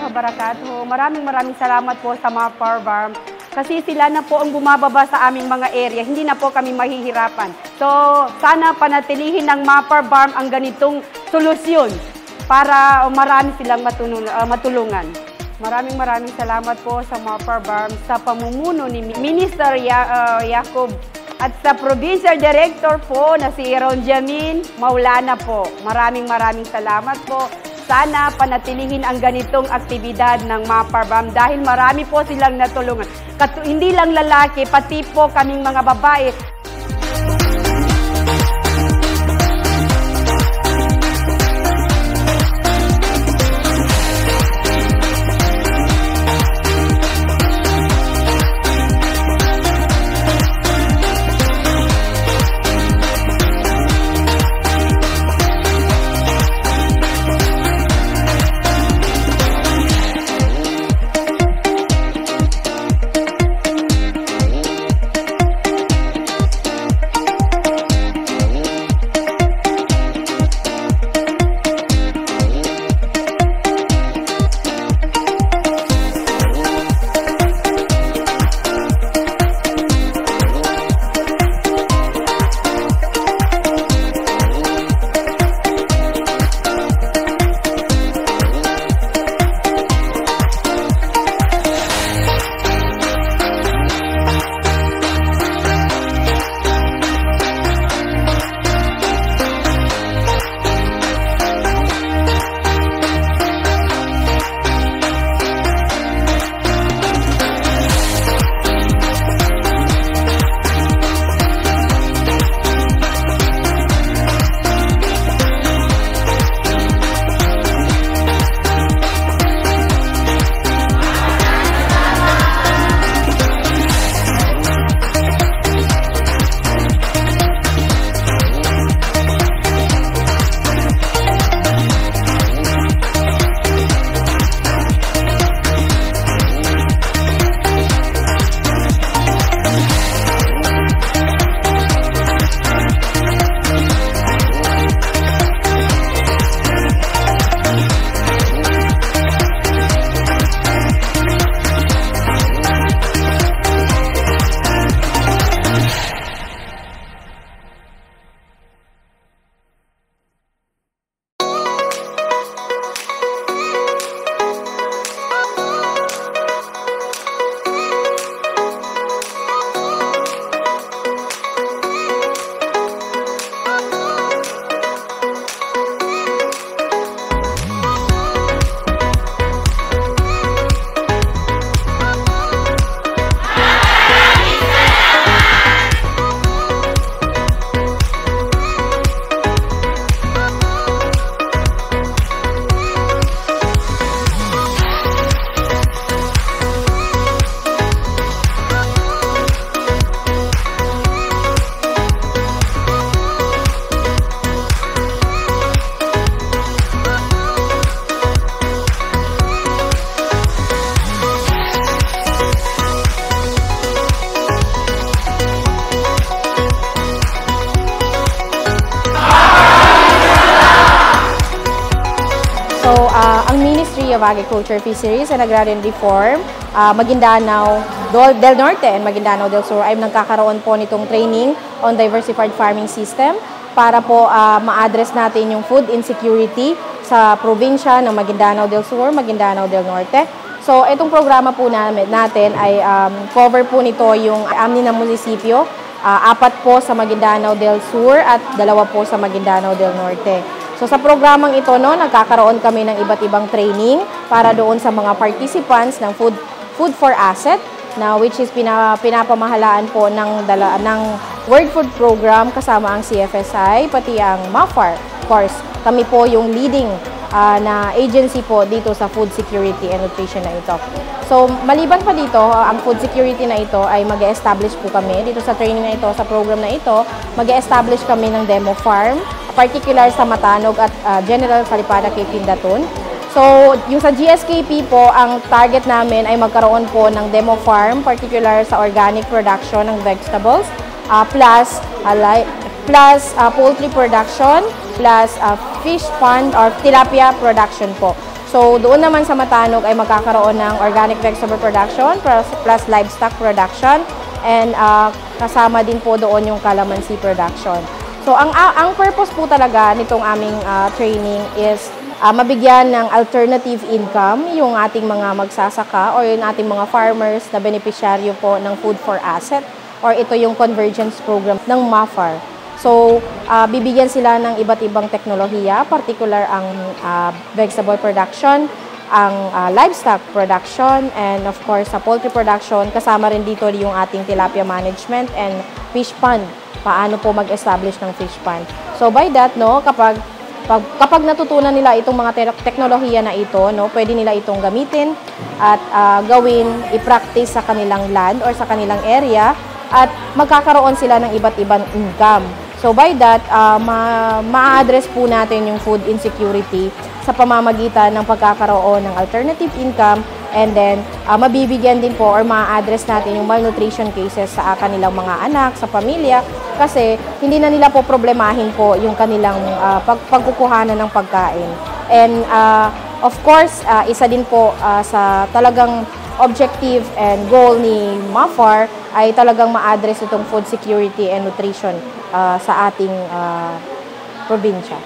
wa barakatuh. Maraming salamat po sa MAPAR Farm. Kasi sila na po ang bumababa sa aming mga area. Hindi na po kami mahihirapan. So, sana panatilihin ng MAPAR Farm ang ganitong solusyon para marami silang matulungan. Maraming salamat po sa MAPAR Farm sa pamumuno ni Minister Jacob at sa Provincial Director po na si Ron Jamin Maulana po. Maraming salamat po. Sana panatilihin ang ganitong aktibidad ng MAPAR Farm dahil marami po silang natulungan. Hindi lang lalaki, pati po kaming mga babae. of Agriculture, Fisheries and Agrarian Reform, Maguindanao del Norte and Maguindanao del Sur ay nagkakaroon po nitong training on diversified farming system para po ma-address natin yung food insecurity sa probinsya ng Maguindanao del Sur, Maguindanao del Norte. So, itong programa po natin ay cover po nito yung 6 na munisipyo, 4 po sa Maguindanao del Sur at 2 po sa Maguindanao del Norte. So, sa programang ito, nagkakaroon kami ng iba't ibang training para doon sa mga participants ng Food for Asset, which is pinapamahalaan po ng World Food Program kasama ang CFSI, pati ang MAPAR. Of course, kami po yung leading na agency po dito sa food security and nutrition na ito. So, maliban pa dito, ang food security na ito ay mag-establish po kami. Dito sa training na ito, sa program na ito, mag-establish kami ng demo farm, particular sa Matanog at General Kalipana kay Pindatun. So, yung sa GSKP po, ang target namin ay magkaroon po ng demo farm, particular sa organic production ng vegetables, plus poultry production, plus fish pond or tilapia production po. So, doon naman sa Matanog ay magkakaroon ng organic vegetable production plus livestock production and kasama din po doon yung calamansi production. So, ang purpose po talaga nitong aming training is mabigyan ng alternative income yung ating mga magsasaka or yung ating mga farmers na beneficiaryo po ng Food for Asset or ito yung convergence program ng MAFAR. So, bibigyan sila ng iba't ibang teknolohiya, particular ang vegetable production, ang livestock production, and of course, sa poultry production. Kasama rin dito yung ating tilapia management and fish pond. Paano po mag-establish ng fish pond. So, by that, no, kapag natutunan nila itong mga teknolohiya na ito, no, pwede nila itong gamitin at i-practice sa kanilang land or sa kanilang area at magkakaroon sila ng iba't ibang income. So by that, ma-address po natin yung food insecurity sa pamamagitan ng pagkakaroon ng alternative income and then mabibigyan din po or ma-address natin yung malnutrition cases sa kanilang mga anak, sa pamilya kasi hindi na nila po problemahin po yung kanilang pagkukuhanan ng pagkain. And of course, isa din po sa talagang objective and goal ni MAFAR ay talagang ma-address itong food security and nutrition sa ating probinsya.